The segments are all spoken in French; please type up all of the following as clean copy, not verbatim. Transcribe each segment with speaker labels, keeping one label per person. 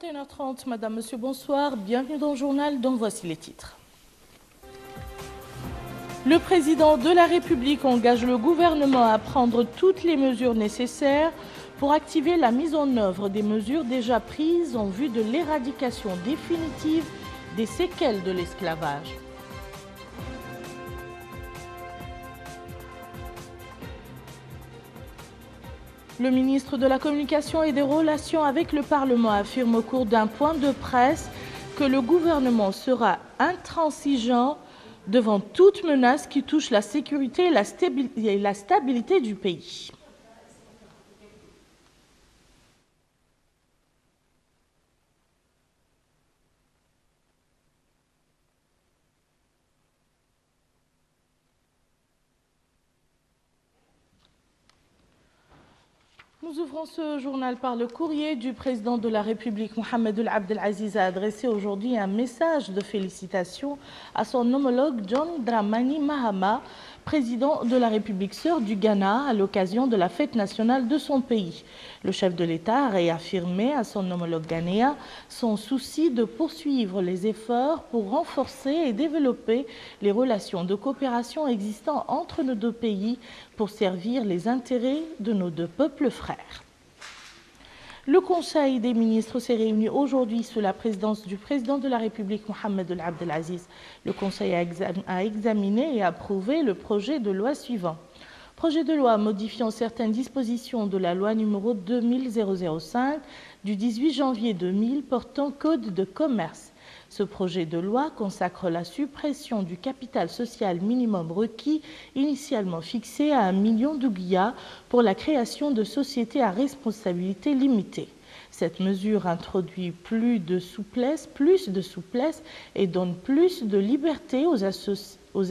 Speaker 1: 21h30, Madame, Monsieur, bonsoir. Bienvenue dans le journal, dont voici les titres. Le président de la République engage le gouvernement à prendre toutes les mesures nécessaires pour activer la mise en œuvre des mesures déjà prises en vue de l'éradication définitive des séquelles de l'esclavage. Le ministre de la Communication et des Relations avec le Parlement affirme au cours d'un point de presse que le gouvernement sera intransigeant devant toute menace qui touche la sécurité et la stabilité du pays. Nous ouvrons ce journal par le courrier du président de la République, Mohamed Ould Abdel Aziz, a adressé aujourd'hui un message de félicitations à son homologue John Dramani Mahama, président de la République sœur du Ghana, à l'occasion de la fête nationale de son pays. Le chef de l'État a réaffirmé à son homologue ghanéen son souci de poursuivre les efforts pour renforcer et développer les relations de coopération existant entre nos deux pays pour servir les intérêts de nos deux peuples frères. Le Conseil des ministres s'est réuni aujourd'hui sous la présidence du président de la République, Mohamed Ould Abdel Aziz. Le Conseil a examiné et approuvé le projet de loi suivant. Projet de loi modifiant certaines dispositions de la loi numéro 2000-005 du 18 janvier 2000 portant code de commerce. Ce projet de loi consacre la suppression du capital social minimum requis, initialement fixé à 1 million d'ouguiya pour la création de sociétés à responsabilité limitée. Cette mesure introduit plus de souplesse et donne plus de liberté aux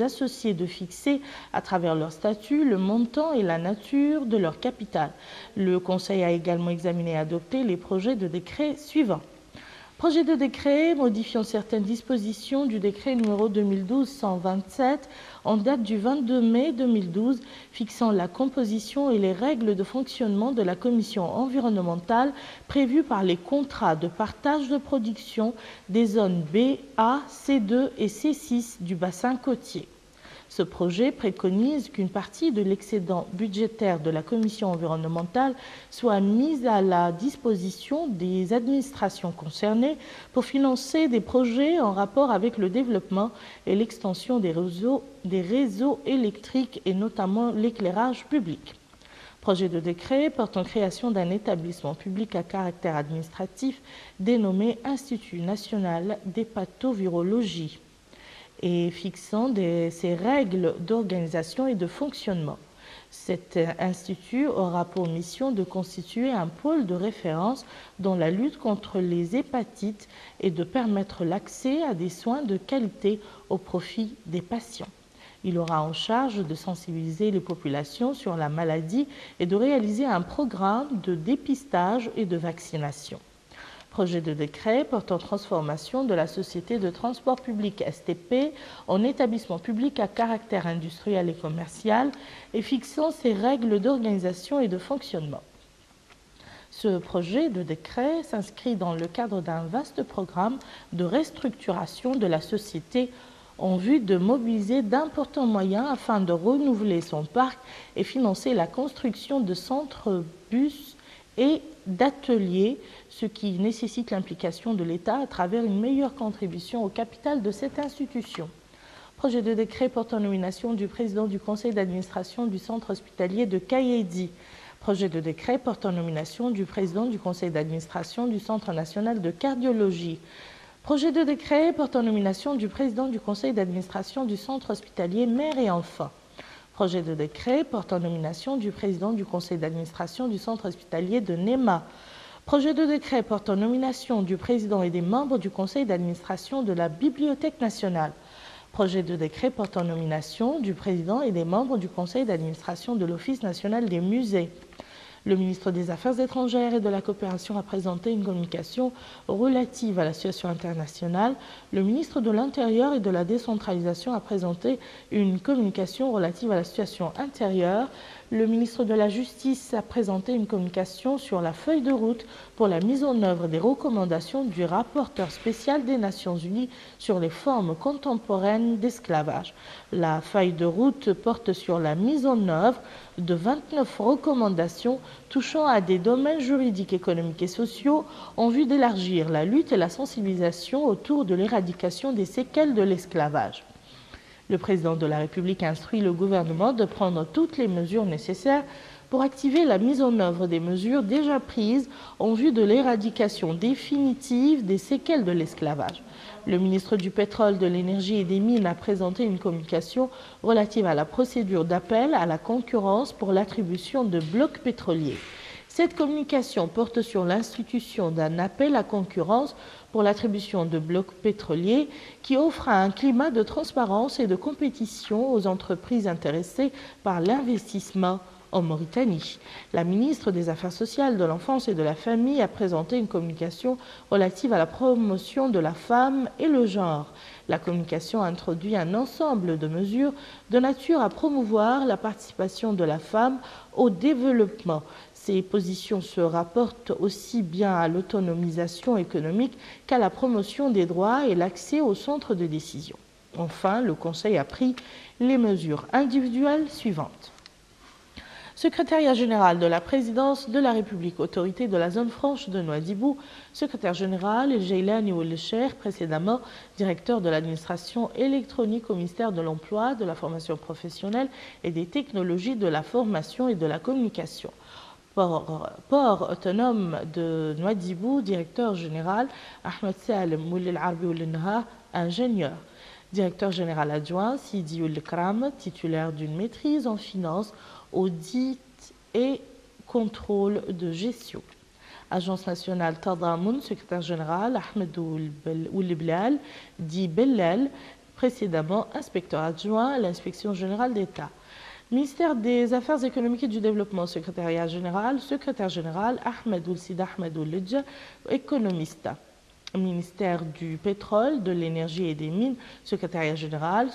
Speaker 1: associés de fixer, à travers leur statut, le montant et la nature de leur capital. Le Conseil a également examiné et adopté les projets de décret suivants. Projet de décret modifiant certaines dispositions du décret numéro 2012-127 en date du 22 mai 2012 fixant la composition et les règles de fonctionnement de la commission environnementale prévues par les contrats de partage de production des zones B, A, C2 et C6 du bassin côtier. Ce projet préconise qu'une partie de l'excédent budgétaire de la commission environnementale soit mise à la disposition des administrations concernées pour financer des projets en rapport avec le développement et l'extension des réseaux électriques et notamment l'éclairage public. Projet de décret portant création d'un établissement public à caractère administratif dénommé Institut national d'hépatovirologie et fixant ses règles d'organisation et de fonctionnement. Cet institut aura pour mission de constituer un pôle de référence dans la lutte contre les hépatites et de permettre l'accès à des soins de qualité au profit des patients. Il aura en charge de sensibiliser les populations sur la maladie et de réaliser un programme de dépistage et de vaccination. Projet de décret portant transformation de la société de transport public STP en établissement public à caractère industriel et commercial et fixant ses règles d'organisation et de fonctionnement. Ce projet de décret s'inscrit dans le cadre d'un vaste programme de restructuration de la société en vue de mobiliser d'importants moyens afin de renouveler son parc et financer la construction de centres bus et d'ateliers, ce qui nécessite l'implication de l'État à travers une meilleure contribution au capital de cette institution. Projet de décret portant nomination du président du conseil d'administration du centre hospitalier de Kayedi. Projet de décret portant nomination du président du conseil d'administration du centre national de cardiologie. Projet de décret portant nomination du président du conseil d'administration du centre hospitalier Mère et Enfants. Projet de décret portant nomination du président du conseil d'administration du centre hospitalier de Néma. Projet de décret portant nomination du président et des membres du conseil d'administration de la Bibliothèque nationale. Projet de décret portant nomination du président et des membres du conseil d'administration de l'Office national des musées. Le ministre des Affaires étrangères et de la coopération a présenté une communication relative à la situation internationale. Le ministre de l'Intérieur et de la décentralisation a présenté une communication relative à la situation intérieure. Le ministre de la Justice a présenté une communication sur la feuille de route pour la mise en œuvre des recommandations du rapporteur spécial des Nations Unies sur les formes contemporaines d'esclavage. La feuille de route porte sur la mise en œuvre de 29 recommandations touchant à des domaines juridiques, économiques et sociaux en vue d'élargir la lutte et la sensibilisation autour de l'éradication des séquelles de l'esclavage. Le président de la République a instruit le gouvernement de prendre toutes les mesures nécessaires pour activer la mise en œuvre des mesures déjà prises en vue de l'éradication définitive des séquelles de l'esclavage. Le ministre du Pétrole, de l'Énergie et des Mines a présenté une communication relative à la procédure d'appel à la concurrence pour l'attribution de blocs pétroliers. Cette communication porte sur l'institution d'un appel à concurrence pour l'attribution de blocs pétroliers qui offre un climat de transparence et de compétition aux entreprises intéressées par l'investissement en Mauritanie. La ministre des Affaires sociales, de l'Enfance et de la Famille a présenté une communication relative à la promotion de la femme et le genre. La communication introduit un ensemble de mesures de nature à promouvoir la participation de la femme au développement. Ces positions se rapportent aussi bien à l'autonomisation économique qu'à la promotion des droits et l'accès aux centres de décision. Enfin, le Conseil a pris les mesures individuelles suivantes. Secrétariat général de la présidence de la République, autorité de la zone franche de Nouadhibou, secrétaire général El Jailani Ould Cheikh, précédemment directeur de l'administration électronique au ministère de l'Emploi, de la formation professionnelle et des technologies de la formation et de la communication. Port autonome de Nouadhibou, directeur général Ahmed Salem Ould Arbi Ould Naha, ingénieur. Directeur général adjoint Sidi Ould Kram, titulaire d'une maîtrise en finance, audit et contrôle de gestion. Agence nationale Tadamoun, secrétaire général Ahmed Ould Blal, dit Bellal, précédemment inspecteur adjoint à l'inspection générale d'État. Ministère des Affaires économiques et du Développement, secrétaire général Ahmed Ould Sid Ahmed Ould Dja, économiste. Ministère du Pétrole, de l'Énergie et des Mines, secrétaire général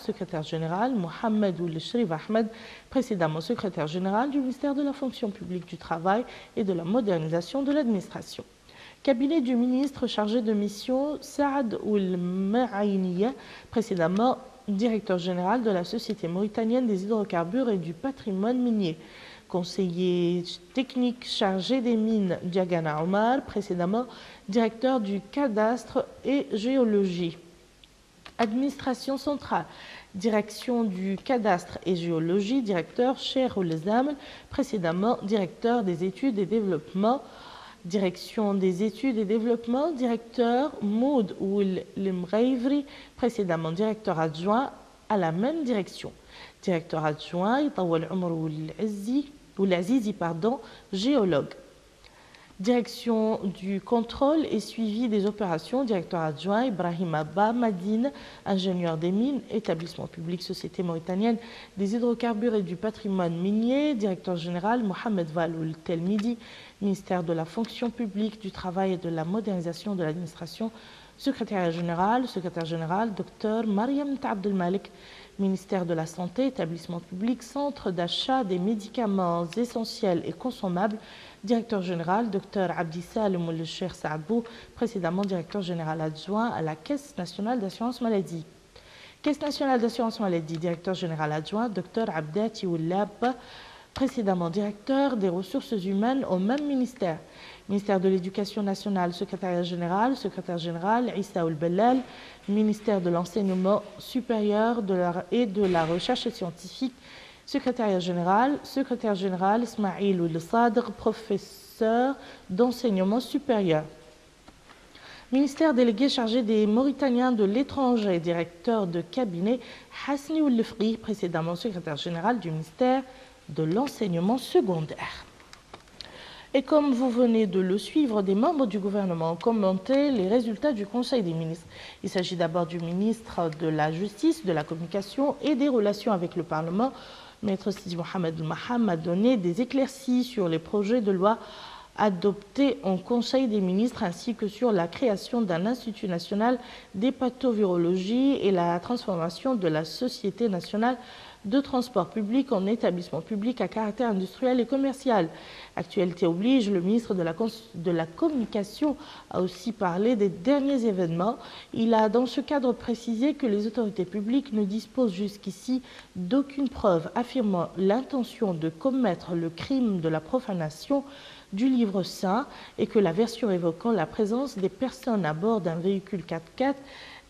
Speaker 1: Mohamed Ould Shrif Ahmed, précédemment secrétaire général du ministère de la Fonction publique du Travail et de la modernisation de l'administration. Cabinet du ministre chargé de mission Saad Ould Ma'ainiya, précédemment directeur général de la Société mauritanienne des hydrocarbures et du patrimoine minier. Conseiller technique chargé des mines Diagana Omar, précédemment directeur du cadastre et géologie. Administration centrale, direction du cadastre et géologie, directeur Cheikh Ould Zamel, précédemment directeur des études et développement. Direction des études et développement, directeur Moud Ould Mghaivri, précédemment directeur adjoint à la même direction. Directeur adjoint Itawal Omar Ould Azizi, géologue. Direction du contrôle et suivi des opérations, directeur adjoint Ibrahim Abba Madine, ingénieur des mines, établissement public Société mauritanienne des hydrocarbures et du patrimoine minier, directeur général Mohamed Val Ould Telmidi, ministère de la Fonction publique, du Travail et de la modernisation de l'administration, secrétaire général Dr Mariam Abdelmalek, ministère de la Santé, établissement public, centre d'achat des médicaments essentiels et consommables, directeur général Dr Abdi Salem Ould Cheikh Saadbou, précédemment directeur général adjoint à la Caisse nationale d'assurance maladie. Caisse nationale d'assurance maladie, directeur général adjoint Dr Abdati Ould Lab, précédemment directeur des ressources humaines au même ministère. Ministère de l'Éducation nationale, secrétaire général Issa Ould Bellal, ministère de l'Enseignement supérieur et de la Recherche scientifique, secrétaire général Ismail Ould Sadr, professeur d'enseignement supérieur. Ministère délégué chargé des Mauritaniens de l'étranger, directeur de cabinet Hasni Ould Lefri, précédemment secrétaire général du ministère de l'enseignement secondaire. Et comme vous venez de le suivre, des membres du gouvernement ont commenté les résultats du Conseil des ministres. Il s'agit d'abord du ministre de la Justice, de la Communication et des Relations avec le Parlement, Maître Sidi Mohamed Maham a donné des éclaircies sur les projets de loi adoptés en Conseil des ministres ainsi que sur la création d'un Institut national d'hépatovirologie et la transformation de la Société nationale de transport public en établissement public à caractère industriel et commercial. Actualité oblige, le ministre de la Communication a aussi parlé des derniers événements. Il a dans ce cadre précisé que les autorités publiques ne disposent jusqu'ici d'aucune preuve affirmant l'intention de commettre le crime de la profanation du livre saint et que la version évoquant la présence des personnes à bord d'un véhicule 4x4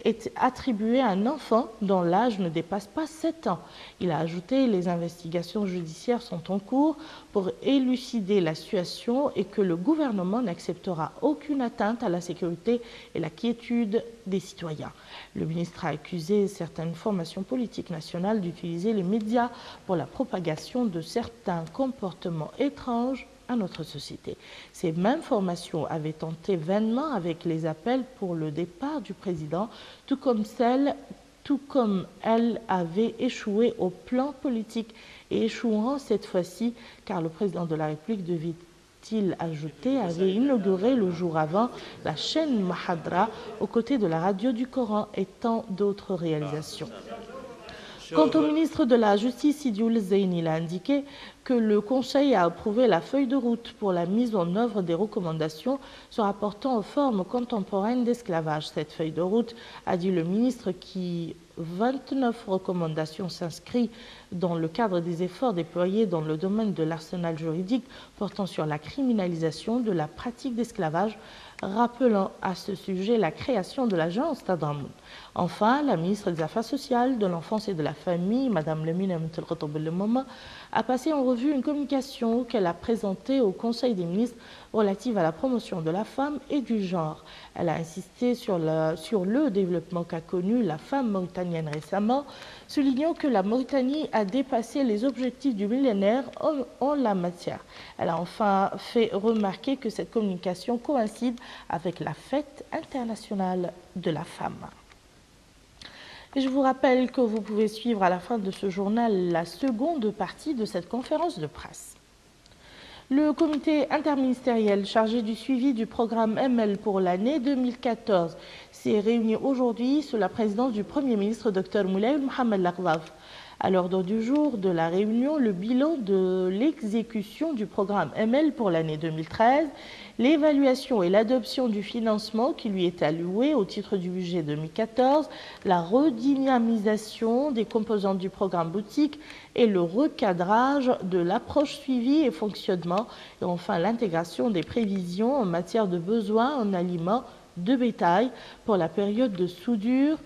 Speaker 1: est attribuée à un enfant dont l'âge ne dépasse pas 7 ans. Il a ajouté que les investigations judiciaires sont en cours pour élucider la situation et que le gouvernement n'acceptera aucune atteinte à la sécurité et la quiétude des citoyens. Le ministre a accusé certaines formations politiques nationales d'utiliser les médias pour la propagation de certains comportements étranges à notre société. Ces mêmes formations avaient tenté vainement avec les appels pour le départ du président, tout comme elles avaient échoué au plan politique et échoueront cette fois-ci car le président de la République devait-il ajouter, avait inauguré le jour avant la chaîne Mahadra aux côtés de la radio du Coran et tant d'autres réalisations. Quant au ministre de la Justice, Sidi Ould Zeine, il a indiqué que le Conseil a approuvé la feuille de route pour la mise en œuvre des recommandations se rapportant aux formes contemporaines d'esclavage. Cette feuille de route, a dit le ministre, qui 29 recommandations s'inscrivent dans le cadre des efforts déployés dans le domaine de l'arsenal juridique portant sur la criminalisation de la pratique d'esclavage, rappelant à ce sujet la création de l'agence Tadamoun. Enfin, la ministre des Affaires sociales, de l'enfance et de la famille, Mme Lemina Moutelkhotob-El-Moma, a passé en revue une communication qu'elle a présentée au Conseil des ministres relative à la promotion de la femme et du genre. Elle a insisté sur le développement qu'a connu la femme mauritanienne récemment, soulignant que la Mauritanie a dépassé les objectifs du millénaire en la matière. Elle a enfin fait remarquer que cette communication coïncide avec la fête internationale de la femme. Et je vous rappelle que vous pouvez suivre à la fin de ce journal la seconde partie de cette conférence de presse. Le comité interministériel chargé du suivi du programme ML pour l'année 2014 s'est réuni aujourd'hui sous la présidence du Premier ministre Dr Moulay Mohamed Laghdaf. À l'ordre du jour de la réunion, le bilan de l'exécution du programme ML pour l'année 2013, l'évaluation et l'adoption du financement qui lui est alloué au titre du budget 2014, la redynamisation des composantes du programme boutique et le recadrage de l'approche suivi et fonctionnement, et enfin l'intégration des prévisions en matière de besoins en aliments de bétail pour la période de soudure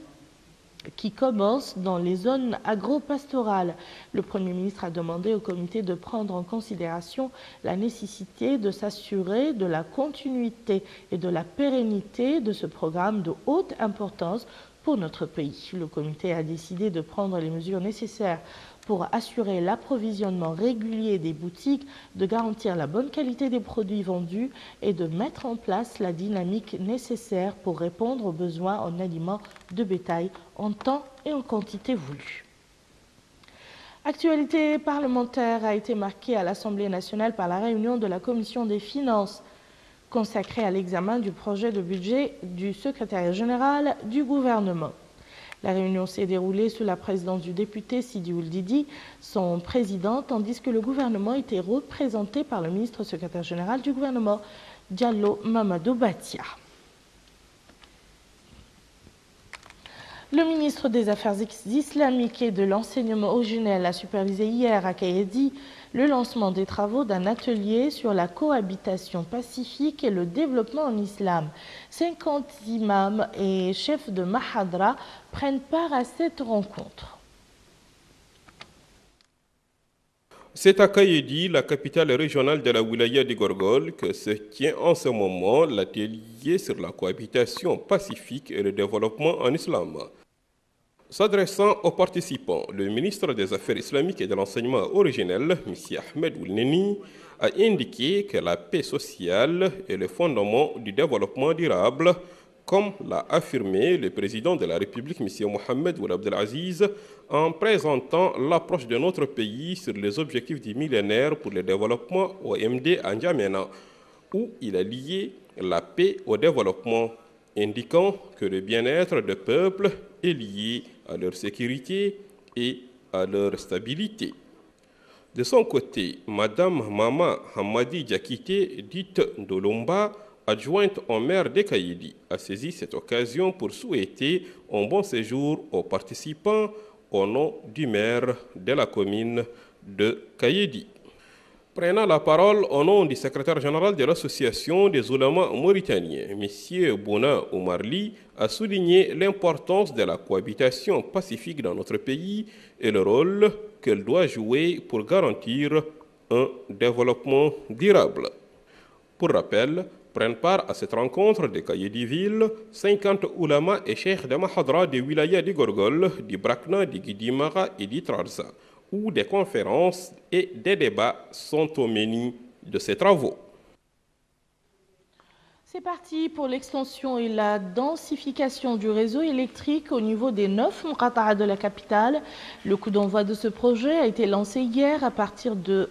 Speaker 1: qui commence dans les zones agro-pastorales. Le Premier ministre a demandé au comité de prendre en considération la nécessité de s'assurer de la continuité et de la pérennité de ce programme de haute importance pour notre pays. Le comité a décidé de prendre les mesures nécessaires pour assurer l'approvisionnement régulier des boutiques, de garantir la bonne qualité des produits vendus et de mettre en place la dynamique nécessaire pour répondre aux besoins en aliments de bétail en temps et en quantité voulue. Actualité parlementaire a été marquée à l'Assemblée nationale par la réunion de la Commission des finances consacrée à l'examen du projet de budget du secrétariat général du gouvernement. La réunion s'est déroulée sous la présidence du député Sidi Ould Didi, son président, tandis que le gouvernement était représenté par le ministre secrétaire général du gouvernement, Diallo Mamadou Batia. Le ministre des Affaires islamiques et de l'enseignement originel a supervisé hier à Kayedi le lancement des travaux d'un atelier sur la cohabitation pacifique et le développement en islam. 50 imams et chefs de Mahadra prennent part à cette rencontre.
Speaker 2: C'est à Kayedi, la capitale régionale de la wilaya de Gorgol, que se tient en ce moment l'atelier sur la cohabitation pacifique et le développement en islam. S'adressant aux participants, le ministre des Affaires islamiques et de l'enseignement originel, M. Ahmed Oulneni, a indiqué que la paix sociale est le fondement du développement durable, comme l'a affirmé le président de la République, M. Mohamed Ould Abdelaziz, en présentant l'approche de notre pays sur les objectifs du millénaire pour le développement OMD à N'Djamena, où il a lié la paix au développement, indiquant que le bien-être des peuples est lié à leur sécurité et à leur stabilité. De son côté, Mme Mama Hamadi Diakité, dite Dolomba, adjointe au maire de Kayidi, a saisi cette occasion pour souhaiter un bon séjour aux participants au nom du maire de la commune de Kayidi. Prenant la parole au nom du secrétaire général de l'association des oulémas mauritaniens, M. Bouna Oumarli, a souligné l'importance de la cohabitation pacifique dans notre pays et le rôle qu'elle doit jouer pour garantir un développement durable. Pour rappel, prennent part à cette rencontre de Kayidi-Ville 50 oulémas et cheikhs de Mahadra des wilayas du Gorgol, du Brakna, du Guidimara et du Trarza, où des conférences et des débats sont au menu de ces travaux.
Speaker 1: C'est parti pour l'extension et la densification du réseau électrique au niveau des 9 Mqata'a de la capitale. Le coup d'envoi de ce projet a été lancé hier à partir de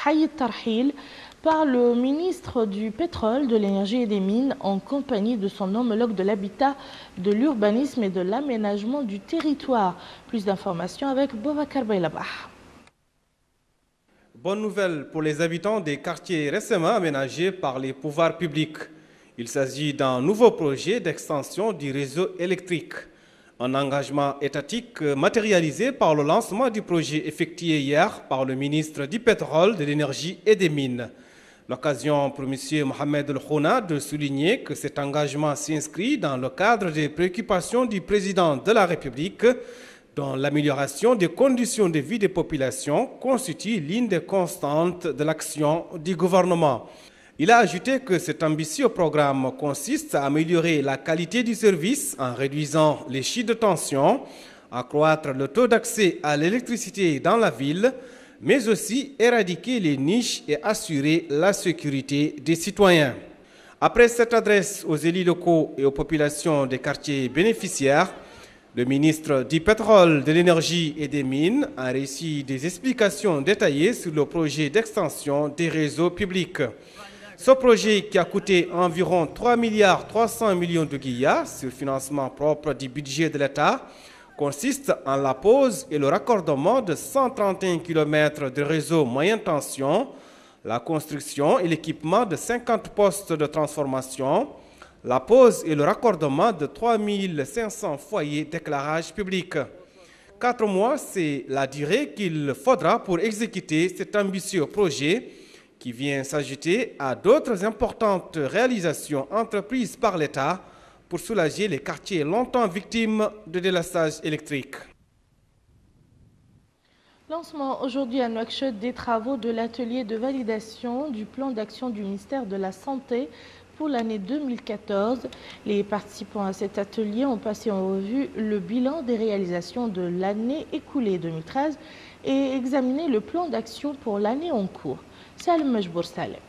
Speaker 1: Hayy Tarhil par le ministre du Pétrole, de l'Énergie et des Mines en compagnie de son homologue de l'habitat, de l'urbanisme et de l'aménagement du territoire. Plus d'informations avec Boubacar Baylabah.
Speaker 3: Bonne nouvelle pour les habitants des quartiers récemment aménagés par les pouvoirs publics. Il s'agit d'un nouveau projet d'extension du réseau électrique. Un engagement étatique matérialisé par le lancement du projet effectué hier par le ministre du Pétrole, de l'Énergie et des Mines. L'occasion pour M. Mohamed El Khouna de souligner que cet engagement s'inscrit dans le cadre des préoccupations du président de la République, dont l'amélioration des conditions de vie des populations constitue l'une des constantes de l'action du gouvernement. Il a ajouté que cet ambitieux programme consiste à améliorer la qualité du service en réduisant les chiffres de tension, accroître le taux d'accès à l'électricité dans la ville, mais aussi éradiquer les niches et assurer la sécurité des citoyens. Après cette adresse aux élus locaux et aux populations des quartiers bénéficiaires, le ministre du Pétrole, de l'Énergie et des Mines a reçu des explications détaillées sur le projet d'extension des réseaux publics. Ce projet, qui a coûté environ 3,3 milliards de guillas sur financement propre du budget de l'État, consiste en la pose et le raccordement de 131 km de réseau moyenne tension, la construction et l'équipement de 50 postes de transformation, la pose et le raccordement de 3500 foyers d'éclairage public. 4 mois, c'est la durée qu'il faudra pour exécuter cet ambitieux projet qui vient s'ajouter à d'autres importantes réalisations entreprises par l'État pour soulager les quartiers longtemps victimes de délassage électrique.
Speaker 1: Lancement aujourd'hui à Nouakchott des travaux de l'atelier de validation du plan d'action du ministère de la Santé pour l'année 2014. Les participants à cet atelier ont passé en revue le bilan des réalisations de l'année écoulée 2013 et examiné le plan d'action pour l'année en cours. Salim Majbour Salem.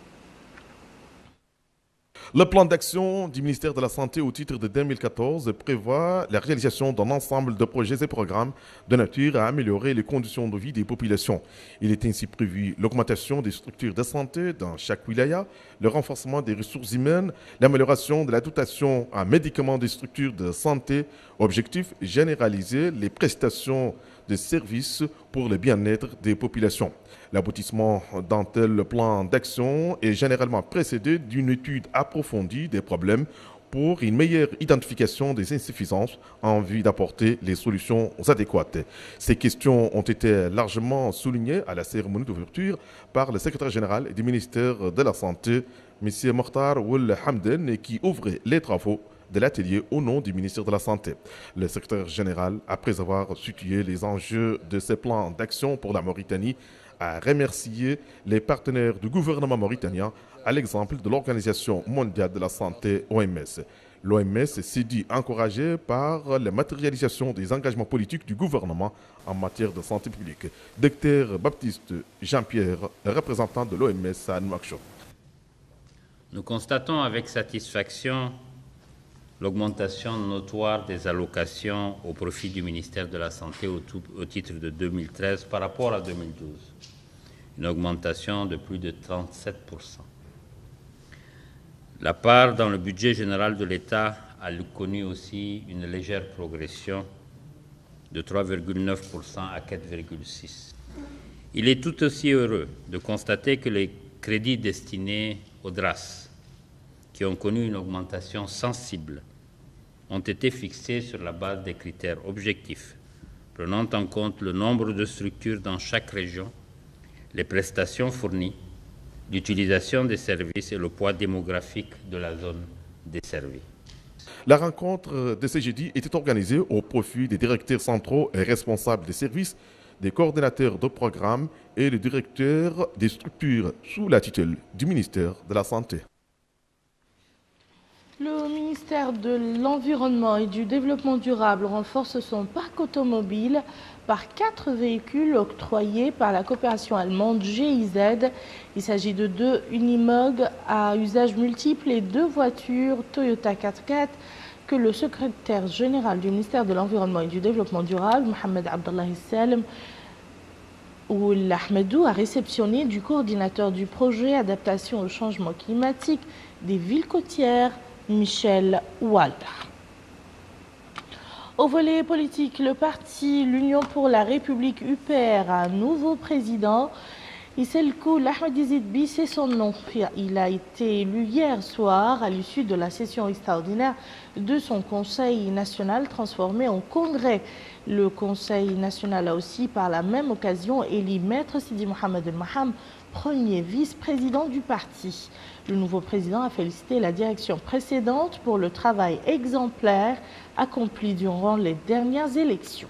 Speaker 4: Le plan d'action du ministère de la Santé au titre de 2014 prévoit la réalisation d'un ensemble de projets et programmes de nature à améliorer les conditions de vie des populations. Il est ainsi prévu l'augmentation des structures de santé dans chaque wilaya, le renforcement des ressources humaines, l'amélioration de la dotation en médicaments des structures de santé. Objectif, généraliser les prestations de services pour le bien-être des populations. L'aboutissement d'un tel plan d'action est généralement précédé d'une étude approfondie des problèmes pour une meilleure identification des insuffisances en vue d'apporter les solutions adéquates. Ces questions ont été largement soulignées à la cérémonie d'ouverture par le secrétaire général du ministère de la Santé, M. Mokhtar Ould Hamden, qui ouvrait les travaux de l'atelier au nom du ministère de la Santé. Le secrétaire général, après avoir situé les enjeux de ce plan d'action pour la Mauritanie, a remercié les partenaires du gouvernement mauritanien à l'exemple de l'Organisation mondiale de la santé, OMS. L'OMS s'est dit encouragée par la matérialisation des engagements politiques du gouvernement en matière de santé publique. Dr Baptiste Jean-Pierre, représentant de l'OMS à Nouakchott.
Speaker 5: Nous constatons avec satisfaction l'augmentation notoire des allocations au profit du ministère de la Santé au titre de 2013 par rapport à 2012, une augmentation de plus de 37%. La part dans le budget général de l'État a connu aussi une légère progression de 3,9% à 4,6%. Il est tout aussi heureux de constater que les crédits destinés aux DRAS, qui ont connu une augmentation sensible, ont été fixés sur la base des critères objectifs, prenant en compte le nombre de structures dans chaque région, les prestations fournies, l'utilisation des services et le poids démographique de la zone desservie.
Speaker 4: La rencontre de ce jeudi était organisée au profit des directeurs centraux et responsables des services, des coordinateurs de programmes et des directeurs des structures sous la tutelle du ministère de la Santé.
Speaker 1: Le ministère de l'Environnement et du Développement durable renforce son parc automobile par 4 véhicules octroyés par la coopération allemande GIZ. Il s'agit de 2 Unimog à usage multiple et 2 voitures Toyota 4x4 que le secrétaire général du ministère de l'Environnement et du Développement durable, Mohamed Abdallahi Salem Ould Ahmedou, a réceptionné du coordinateur du projet Adaptation au changement climatique des villes côtières, Michel Walter. Au volet politique, le parti L'Union pour la République UPR a un nouveau président. Isselkou Ahmedizidbi, c'est son nom. Il a été élu hier soir à l'issue de la session extraordinaire de son Conseil national transformé en congrès. Le Conseil national a aussi par la même occasion élu Maître Sidi Mohamed El Maham, premier vice-président du parti. Le nouveau président a félicité la direction précédente pour le travail exemplaire accompli durant les dernières élections.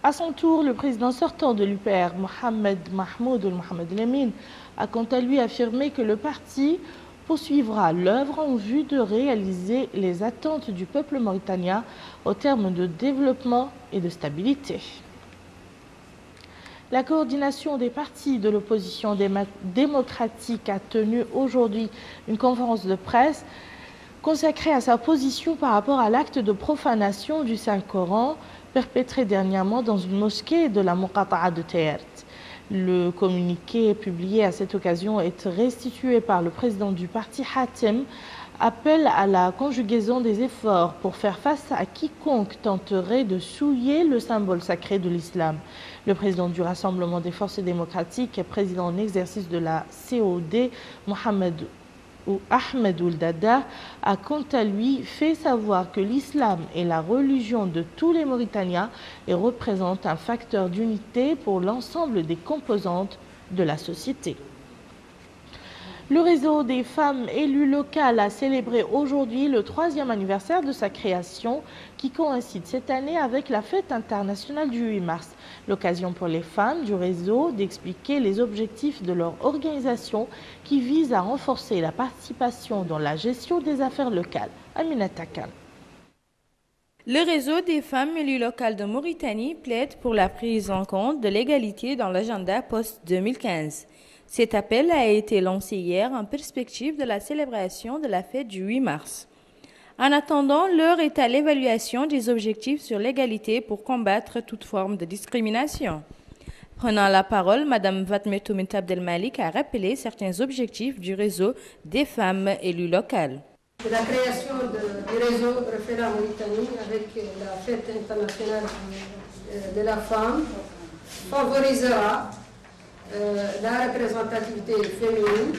Speaker 1: À son tour, le président sortant de l'UPR, Mohamed Mahmoud El Mohamed Lemine, a quant à lui affirmé que le parti poursuivra l'œuvre en vue de réaliser les attentes du peuple mauritanien au terme de développement et de stabilité. La coordination des partis de l'opposition démocratique a tenu aujourd'hui une conférence de presse consacrée à sa position par rapport à l'acte de profanation du Saint-Coran perpétré dernièrement dans une mosquée de la Muqata'a de Tayert. Le communiqué publié à cette occasion est restitué par le président du parti Hatem, appelle à la conjugaison des efforts pour faire face à quiconque tenterait de souiller le symbole sacré de l'islam. Le président du Rassemblement des forces démocratiques et président en exercice de la COD, Mohamed Ahmed Ould Dada, a quant à lui fait savoir que l'islam est la religion de tous les Mauritaniens et représente un facteur d'unité pour l'ensemble des composantes de la société. Le réseau des femmes élues locales a célébré aujourd'hui le 3e anniversaire de sa création qui coïncide cette année avec la fête internationale du 8 mars. L'occasion pour les femmes du réseau d'expliquer les objectifs de leur organisation qui vise à renforcer la participation dans la gestion des affaires locales. Aminata Khan.
Speaker 6: Le réseau des femmes élues locales de Mauritanie plaide pour la prise en compte de l'égalité dans l'agenda post-2015. Cet appel a été lancé hier en perspective de la célébration de la fête du 8 mars. En attendant, l'heure est à l'évaluation des objectifs sur l'égalité pour combattre toute forme de discrimination. Prenant la parole, Mme Fatmetou Mint Abdelmalik a rappelé certains objectifs du réseau des femmes élues locales.
Speaker 7: La création du réseau Refera Mauritanie avec la fête internationale de la femme favorisera la représentativité féminine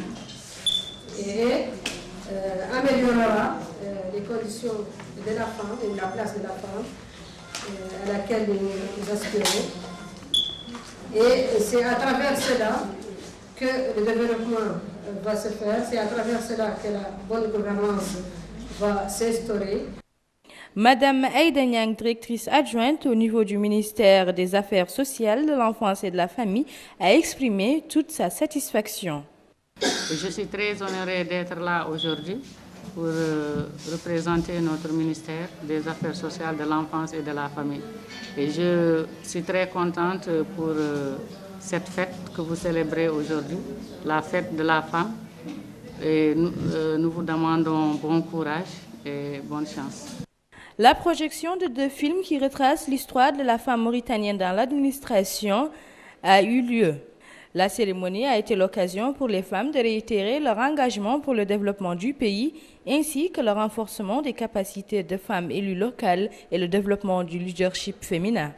Speaker 7: et améliorera les conditions de la femme et la place de la femme à laquelle nous aspirons. Et c'est à travers cela que le développement va se faire, c'est à travers cela que la bonne gouvernance va s'instaurer.
Speaker 6: Madame Aïda Niang, directrice adjointe au niveau du ministère des Affaires sociales, de l'enfance et de la famille, a exprimé toute sa satisfaction.
Speaker 8: Je suis très honorée d'être là aujourd'hui pour représenter notre ministère des Affaires sociales, de l'enfance et de la famille. Et je suis très contente pour cette fête que vous célébrez aujourd'hui, la fête de la femme. Et nous vous demandons bon courage et bonne chance.
Speaker 6: La projection de 2 films qui retracent l'histoire de la femme mauritanienne dans l'administration a eu lieu. La cérémonie a été l'occasion pour les femmes de réitérer leur engagement pour le développement du pays, ainsi que le renforcement des capacités de femmes élues locales et le développement du leadership féminin.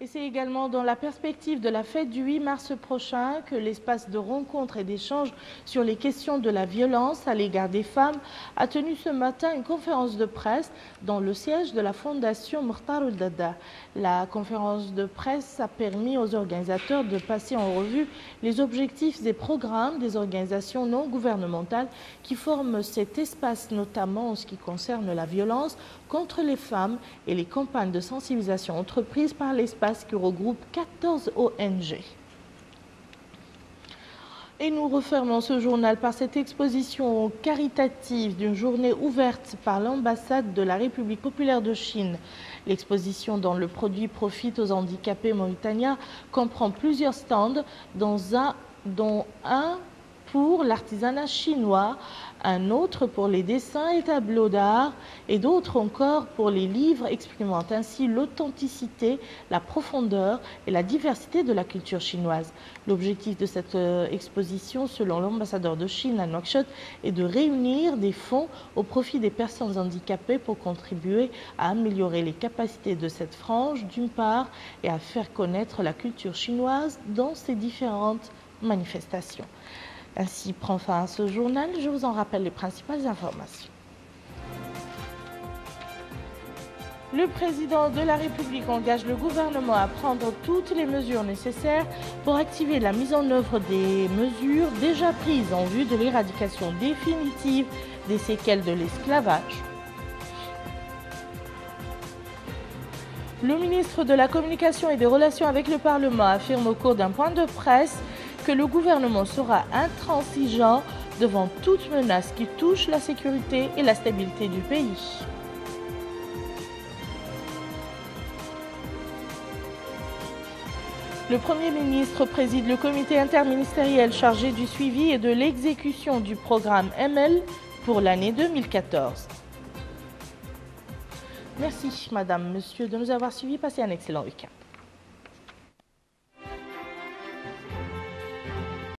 Speaker 1: Et c'est également dans la perspective de la fête du 8 mars prochain que l'espace de rencontre et d'échange sur les questions de la violence à l'égard des femmes a tenu ce matin une conférence de presse dans le siège de la Fondation Mokhtar Ould Daddah. La conférence de presse a permis aux organisateurs de passer en revue les objectifs et programmes des organisations non gouvernementales qui forment cet espace, notamment en ce qui concerne la violence contre les femmes et les campagnes de sensibilisation entreprises par l'espace qui regroupe 14 ONG. Et nous refermons ce journal par cette exposition caritative d'une journée ouverte par l'ambassade de la République populaire de Chine. L'exposition dont le produit profite aux handicapés mauritaniens comprend plusieurs stands, dont un pour l'artisanat chinois, un autre pour les dessins et tableaux d'art et d'autres encore pour les livres, exprimant ainsi l'authenticité, la profondeur et la diversité de la culture chinoise. L'objectif de cette exposition, selon l'ambassadeur de Chine à Nouakchott, est de réunir des fonds au profit des personnes handicapées pour contribuer à améliorer les capacités de cette frange d'une part et à faire connaître la culture chinoise dans ses différentes manifestations. Ainsi prend fin ce journal. Je vous en rappelle les principales informations. Le président de la République engage le gouvernement à prendre toutes les mesures nécessaires pour activer la mise en œuvre des mesures déjà prises en vue de l'éradication définitive des séquelles de l'esclavage. Le ministre de la Communication et des Relations avec le Parlement affirme au cours d'un point de presse que le gouvernement sera intransigeant devant toute menace qui touche la sécurité et la stabilité du pays. Le Premier ministre préside le comité interministériel chargé du suivi et de l'exécution du programme ML pour l'année 2014. Merci, Madame, Monsieur, de nous avoir suivis. Passez un excellent week-end.